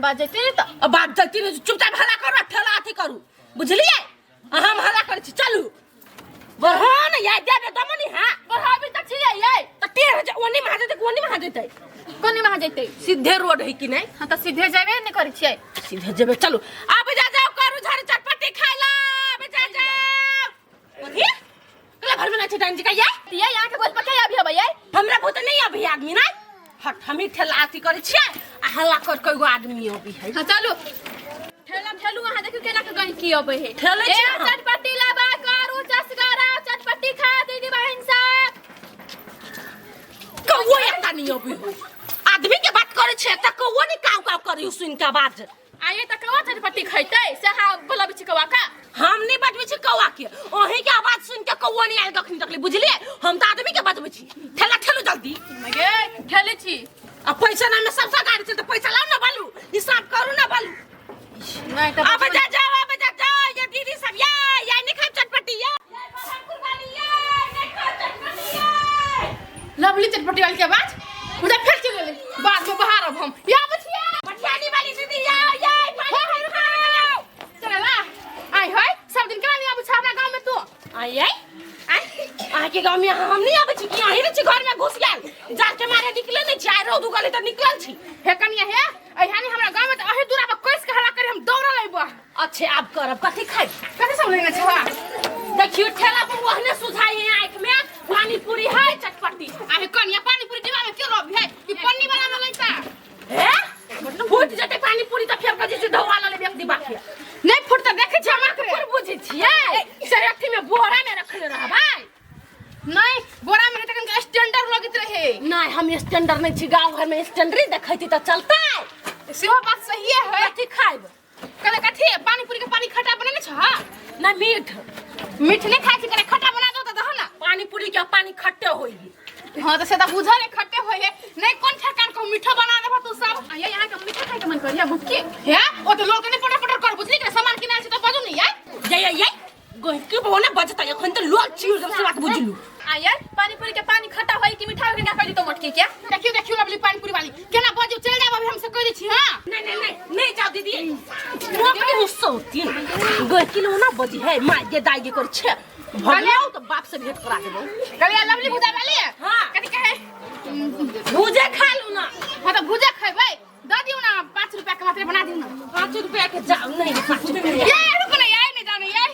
बात जैते नहीं तो अब बात जैते नहीं चुपचाप हल्ला करू ठेला अथी करू बुझलिए हम हल्ला करै छी चलू बरहन या दे दे दमनी हां बरहाबी त छियै ये त टेढ़ ओनी में जेते कोनी में जेते कोनी में जैते सीधे रोड है कि नहीं हां त सीधे जाबे नहीं करै छियै सीधे जेबे चलू अब जा जाओ करू झर चटपटी खाइला बजा जाओ ओही कला घर में ना छटान जी का ये यहाँ के बोल पके अभी अब ये हमरा बहुत नहीं अभी आदमी ना हट हमी ठेला अथी करै छियै आ हल्ला कर कईगो आदमी अभी है हां चलू ठेला ठेलू वहां देखियो केना के गई की अबे है ठेले ए चटपटी लाबा करू चसगरा चटपटी खा दीदी बहन सब कौवा एकटा नहीं अभी आदमी के बात करे छै त कौवा नहीं काव काव करी सुन के बात आये त कौवा चटपटी खैते से हा बोला बिच कौवा का हम नहीं बतबै छी कौवा के ओही के आवाज सुन के कौवा नहीं आइल कखनी तकली बुझलिए हम त आदमी के बतबै छी ठेला ठेलू जल्दी मगे ठेले छी आ पैसा ना में सब गाड़ी छै त पैसा लाओ ना बालू हिसाब करू ना बालू नहीं त अब जा जाओ ये दीदी सब ये नहीं खा चटपटी ये बहादुर वाली ये नहीं खा चटपटी ये लवली चटपटी वाली के बात मुझे फिर चल गए बाद में बाहर अब हम यहां बचिया मठियानी वाली दीदी ये पानी खाओ चला आई होय सब दिन के लिए अब छावना गांव में तू आई आके गांव में हम नहीं आबै छी कि यही रे छी घर में घुस गेल जान के मारे निकले नहीं छी आइ रौद उगले त निकलल छी हे कनिया हे अहियानी हमरा गांव में त अहे दूरा पर कोइस के हला करे हम दौड़ लेबो अच्छे आप करब कथि खाइ कथि सब लेने छवा देखियो ठेला पर वहने सुझाई है आंख में पानी पूरी है चटपटी आहे कनिया पानी पूरी डिब्बा में के रब है ई पन्नी वाला में लइता हे फूट जते पानी पूरी त फेर कजी से धोवा ले एक डिब्बा के नहीं फुटता देखे छ हमरा के पूरी बुझी छियै सरठी में बोरा में रखले रहबै नहीं बोरा में तकन के स्टैंडर्ड लगित रहे नहीं हम स्टैंडर्ड नहीं छी गांव घर में स्टैंडर्ड देखैती त चलता सेहो बात सही है कथि खाइब कने कथि पानी पूरी के पानी खट्टा बनेने छ ना मीठ मीठ नहीं खाइ छी कने खट्टा बना दो त दह ना पानी पूरी के पानी खट्टे होई हां तो से त बुझा रे खट्टे होय है नहीं कोन ठरकान को मीठा बना देबा तू सब ये यहां के मीठा खाइ के मन करिया भुक्की हे ओ तो लोग ने पटर कर बुझली के सामान किना छै त बाजू नहीं ये गोहि के बोने बजता एखन त लोग चीज से बात बुझलू आये पानी पूरी के पानी खट्टा होई कि मीठा होई के कहली तो मटकी के देखियो लवली पानी पूरी वाली केना बाजू चल जाब अभी हमसे कह दै छी हां नहीं जाओ दीदी मोकली हुसौती गोहि किलो ना बजी है माय के दाई के कर छे भलाओ तो बाप से भेंट करा देबो कहलिया लवली भुजा वाली हां कथि कहे भुजे खा लू ना हां तो भुजा खैबै द दियो ना 5 रुपया के मात्र बना दियो ना 5 रुपया के जाओ नहीं 5 रुपया ये रुको ना ये नहीं जाने ये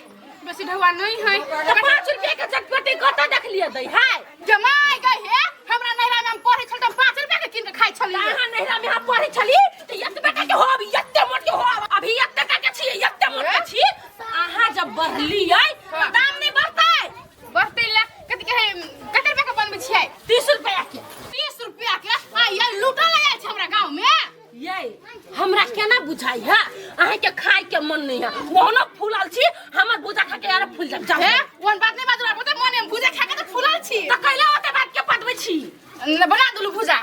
बेसी ढवा नहीं है 5 रुपया के चटपटी कत देख लिया दई है जमाई गई है हमरा नहरा में हम पढ़े छल त 5 रुपया के किन के खाइ छली कहां नहरा में हम पढ़े छली त यत्ते बेटा के होब यत्ते मोट के होब अभी यत्ते के छी यत्ते मोट के छी आहा जब बढ़ली है दाम नहीं बढ़ते ला कथि कहे कते रुपया के बनबे छियै 30 रुपया के 30 रुपया के आ ये लूटा लगा छै हमरा गांव में ये हमरा केना बुझाई है अहे के खाय के मन नहीं है मोहनो फूलल छी हमर बुझा खा के यार फूल जा हे ओन बात नहीं बाजू पता मने भुजा खा के त फूलल छी त कैला ओते बात के पटबै छी बना दलु भुजा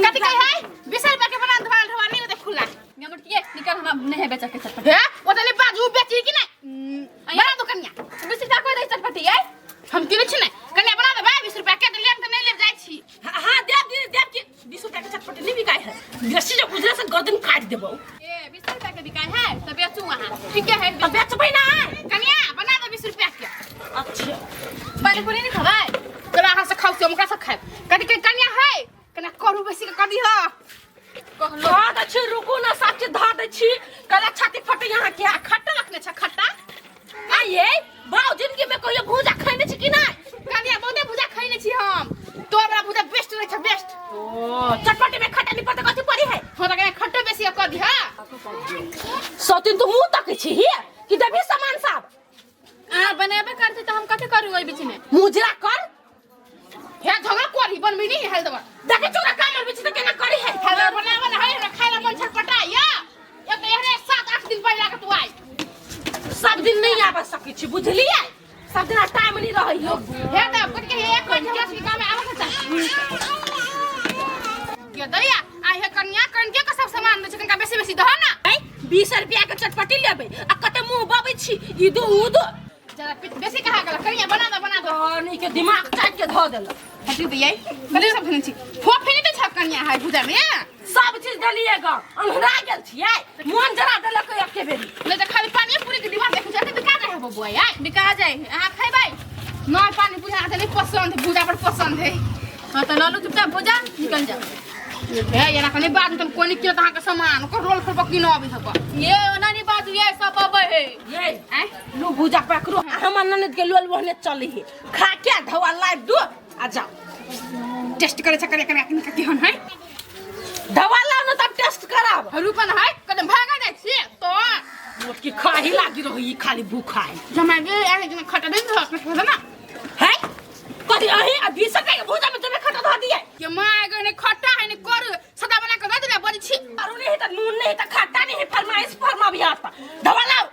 कथि कहे है 20 रुपया के बना धवाल धवा नहीं ओते खुला गमट के निकल हम नहीं बेचा के चटपटी हे ओतले बाजू बेची कि नहीं बना दो कन्या 20 रुपया कोई दे चटपटी है हम किने छी नहीं कन्या बना दे भाई 20 रुपया के त लेम त नहीं ले जाय छी हां दे के 20 रुपया के चटपटी नहीं बिकाय है बेसी जो गुजरा से गर्दन काट देबो ए 20 रुपया के बिकाय है त बेचू वहां ठीक है त बेचबै ना कन्या बना दे 20 रुपया के अच्छा पानी पूरी नहीं खबाय तोरा हां से खाऊ से हमरा से खाए कथि के कन्या है कन्या करू बेसी के कदी ह कहलो धा द छी रुकू ना साथ धा द छी कला छाती फटे यहां के खट्टा रखने छ खट्टा आये बाऊ जिंदगी में कोई भूजा खैने छी कि नहीं कन्या बहुते भुजा खैने छी हम तोरा भुजा बेस्ट रहे छ बेस्ट ओ चटपटी में खट्टा नहीं पड़ता कथि पड़ी है हो त कन्या खट्टा बेसी क दी हां सतिन तो मुंह तक छी ही कि देबी सामान सब आ बनेबे करते त हम कथि करू ओइ बीच में मुजरा कर हे झगड़ा कोरी बनबी नहीं हेल दबा देखे चोरा काम बीच त केना करी है हेल बनावे ना है हमरा खाइला मन छटपटा या एक एहरे 7-8 दिन पहला के तू आई सब दिन नहीं आबा सकै छी बुझलिए सब दिन टाइम नहीं रहै हो हे त कथि के एक घंटा के काम आवे त के दैया आई हे कन्या कनके का सब सामान दे छ कनका बेसी दह ना 20 रुपया के चटपटी लेबै आ कते मुंह बाबै छी इदो उदो जरा बेसी कहा गला कन्या बना दो नहीं के दिमाग चाट के ध देल हटी दियै कथि सब खने छी फोफे नहीं त छ कन्या है भुजा में सब चीज दलिएगा अंधरा गेल छियै मन जरा देलक एके बेरी ले त खाली पानी पूरी के दीवार देखै छै बिका जाय बबुआ यार बिका जाय अहाँ खैबै नहीं पानी पूरी हाथ नहीं पसंद है भूजा पर पसंद है हां त लालू चुपचाप भूजा निकल जा ए याना कने बाद तुम कोनी के तहां के सामान को रोल पर बकी न आबी सक ये ओनानी बाजू ये सब अबै है ये लू भुजा पकड़ो हमर ननद के लोल बहने चली है खा के धवा लाइव दो आ जाओ टेस्ट करे छकरे करे के हन है धवा लाओ न तब टेस्ट कराब रुपन है कदम भागा जाय छी तो मोट की खाही लागी रही खाली भूखा है जमा गे आगे जने खटा दिन धस ना है कदी अही अभी सके भुजा में तुम्हें खटा ध दिए के माय गने खट्टा है ने कर सदा बना के दे दे बड़ी छी अरु नहीं त नून नहीं त खट्टा नहीं फरमाइश फरमा भी आता धवा लाओ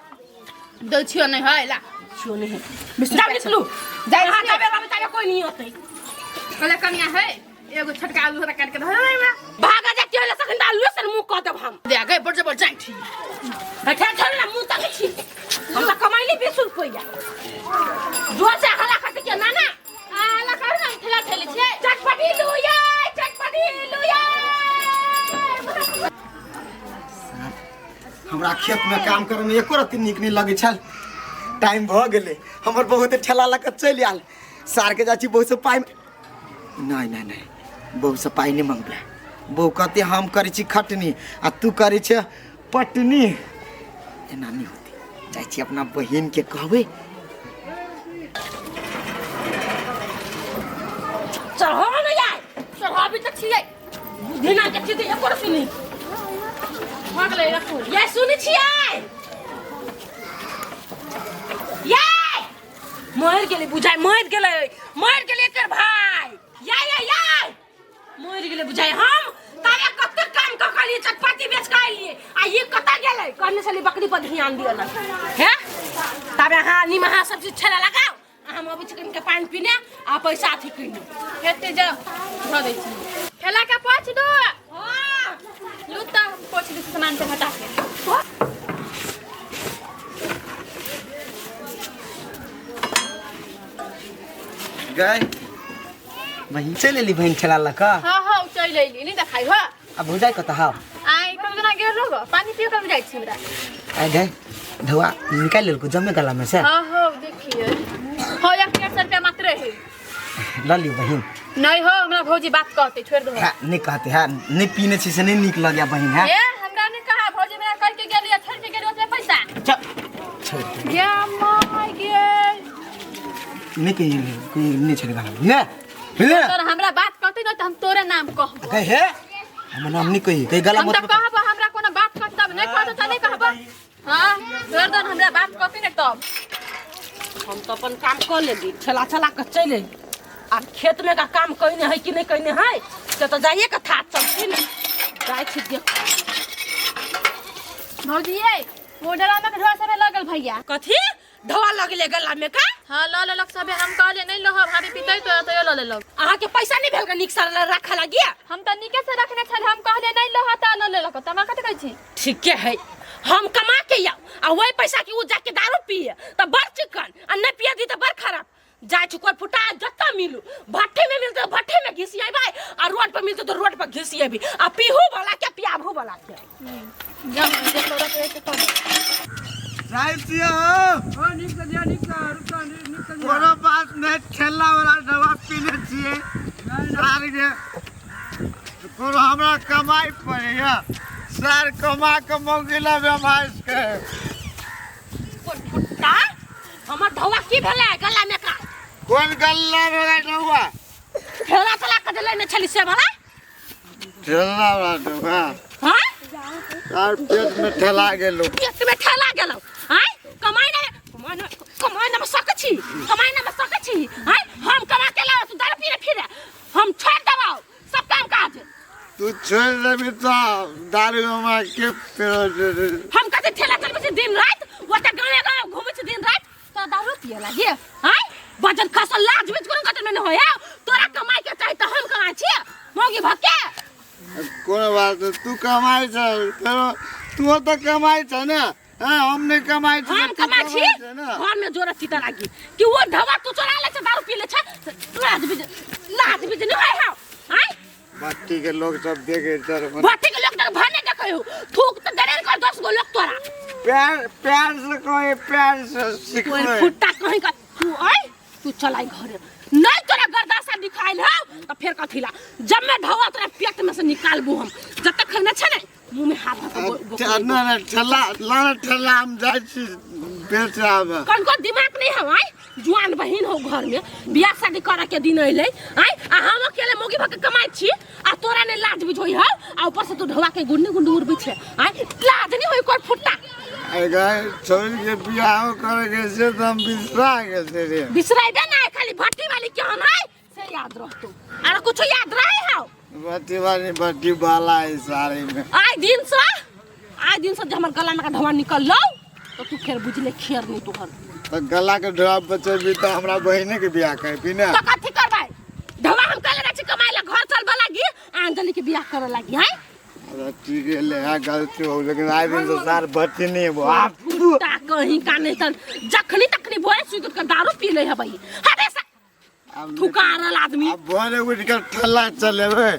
दो छियो नहीं है ला छियो नहीं जाओ निकलू जाए हां जाबे बाबा तारे कोई नहीं होतै कले कनिया है एगो छटका आलू हरा काट के धर रे भागा जा के सखन आलू से मुंह क देब हम दे गए बड़ जबर जाई छी बैठा चल ना मुंह तक छी हम त कमाइली 20 रुपया जोर से हला खट के नाना आला कर ना ठेला ठेले छे चटपटी लुया हमरा खेत में काम करे में एको रत्ती नीक नहीं लगे छल टाइम भ गेले हमर बहुत ठेला लक चल आल सार के जाची बहुत से पाई नहीं बहुत से पाई नहीं मांगबे बहु कहते हम करे छी खटनी आ तू करे छ पटनी एना नहीं होती जाय छी अपना बहिन के कहबे चढ़ो न जाय चढ़ो अभी तक छियै बिना के छियै एको रत्ती नहीं भाग ले रखू ये सुनि छियै ये मर गेले बुझाय मर गेले एकर भाई ये मर गेले बुझाय हम तारे कत काम क कलिए चटपटी बेच के आइलिए आ ये कत गेले कहने चली बकरी पर ध्यान दियो ना है तबे हां निमहा सब चीज छला लगाओ हम अभी चिकन के पानी पीने आ पैसा अथी कइने खेते जा धो दे छी ठेला का पोछ दो हां लूटा पोछ दे सामान से हटा के गए बहिन चल एली बहिन ठेला लक हां चल लेली नहीं देखाई हो अब हो जाय कत हां आई कब जना गेल रहो पानी पियो कब जाई छी हमरा आ गए धवा निकाल लेलको जमे गला में से हां देखिए हो 100 रुपया मात्र है लली बहिन नहीं हो हमरा भौजी बात कहते छोड़ दो हां नहीं कहते हां नहीं पीने छी से नहीं निक लग गया बहिन है ए हमरा नहीं कहा भौजी मेरा करके गेली छोड़ के गेली उसमें पैसा छोड़ गया माय गे नहीं कहीं कोई नहीं छेड़ेगा ना ले तोर हमरा बात कहते न त हम तोरे नाम कह कहे हम नाम नहीं कही कहीं गला हम मत त कहब हमरा कोनो बात कहत तब नहीं कहत त नहीं कहब हां छोड़ दो हमरा बात कहती न तब हम तो अपन काम कर लेली छला के चले आ खेत में का काम कइने है कि नहीं कइने है से तो जाइए के था चलती न जाय छी देख भौजी ए वो डरामा के ढोआ सब लगल भैया कथी धवा लगले गला में का हां ल लेलक सबे हम कहले नहीं लो भाभी पितै तो ल लेलक अहाँ के पैसा नहीं भेल के निक सारा रखा लगिया हम त निके से रखने छल हम कहले नहीं लो त ल लेलक तमा कते कहै छी ठीक है हम कमा के आऊ आ वही पैसा के उ जाके दारू पिए त बड़ चिकन आ नहीं पिए दी त बड़ खराब जाय छु कोई फुटा जत्ता मिलू भट्ठे में मिलते भट्ठे में घिसिए भाई आ रोड पर मिलते तो रोड पर घिसिए भी आ पीहू वाला के पियाभू वाला के जब देखो रखे तो साहित्य ओ निकल कोनो बात नहीं ठेला वाला दवा पीने छिए सार के कोनो हमरा कमाई पड़ेया सार कमा के मौगिला बेमाइश के फुटा हमर धवा की भेले गला में का कौन गल्ला में दवा ठेला चला के देले ने छली से वाला ठेला वाला दवा हां सार पेट में ठेला गेलो पेट में ठेला गेलो हां कमाई ना में सकछि कमाई ना में सकछि हां हम कमा के लाओ तू दारू पीने फिरे हम छोड़ देबो सब काम काज तू छोड़ देबी तो दारू में के हम कहते ठेला चलबे छी दिन रात ओटा गांव घूमे छी दिन रात तो दारू पिए लागे हां बजन खसल लाज बीच कोन कत में न होया तोरा कमाई के चाहि त हम कमा छी मोगी भके कोनो बात तू कमाई छ तू तो कमाई छ ना हां हम नहीं कमाई छी हम कमा छी घर में जोर चिता लागी कि वो ढवा तू चोरा ले छ दारू पी ले छ लाज बीच नहीं होय हां हां भट्टी के लोग सब देखे तर भट्टी के लोग तक भने देखयो थूक तो डरे कर 10 गो लोग तोरा प्यार से कोई प्यार से सिखो कोई फुट्टा कहीं का तू आई तू चलाई घरे नहीं तोरा गर्दासा दिखाइल हो तो फिर कथिला जब मैं ढवा तोरा पेट में से निकालबू हम जब तक खाना छ नहीं मुंह में हाथ ना ठेला हम जाय छी बेच आवे कौन दिमाग नहीं है आई जुआन बहिन हो घर में बियाह शादी करे के दिन अइले आई आ हम अकेले मोगी भके कमाई छी आ तोरा ने लाज बुझोई हो आ ऊपर से तू ढवा के गुन्नी गुंडी उड़बी छे आई लाज नहीं होई कोई फुट्टा अरे छोरी के बियाह करे के से हम बिसरा गए रे बिसराइबे ना खाली भट्टी वाली के हम है से याद रख तू अरे कुछ याद रहे हो भट्टी वाला है सारे में आज दिन से जब हमर गला में का ढवा निकल लो तो तू फिर बुझले खेर नहीं तोहर तो गला के ढवा बचेबी तो हमरा बहिने के बियाह करबी ना तो कथि करबै ढवा हम कल रछि कमाइला घर चलबा लागी आंजलि के बियाह करे लागी है अरे ठीक है ले आ गलती हो लेकिन आज दिन से सार भट्टी नहीं हो आप फुट्टा कहीं का नहीं तन जखनी तखनी बोए सुगत का दारू पी ले है भाई हमेशा थुकारल आदमी अब बोले उठ के ठल्ला चले बे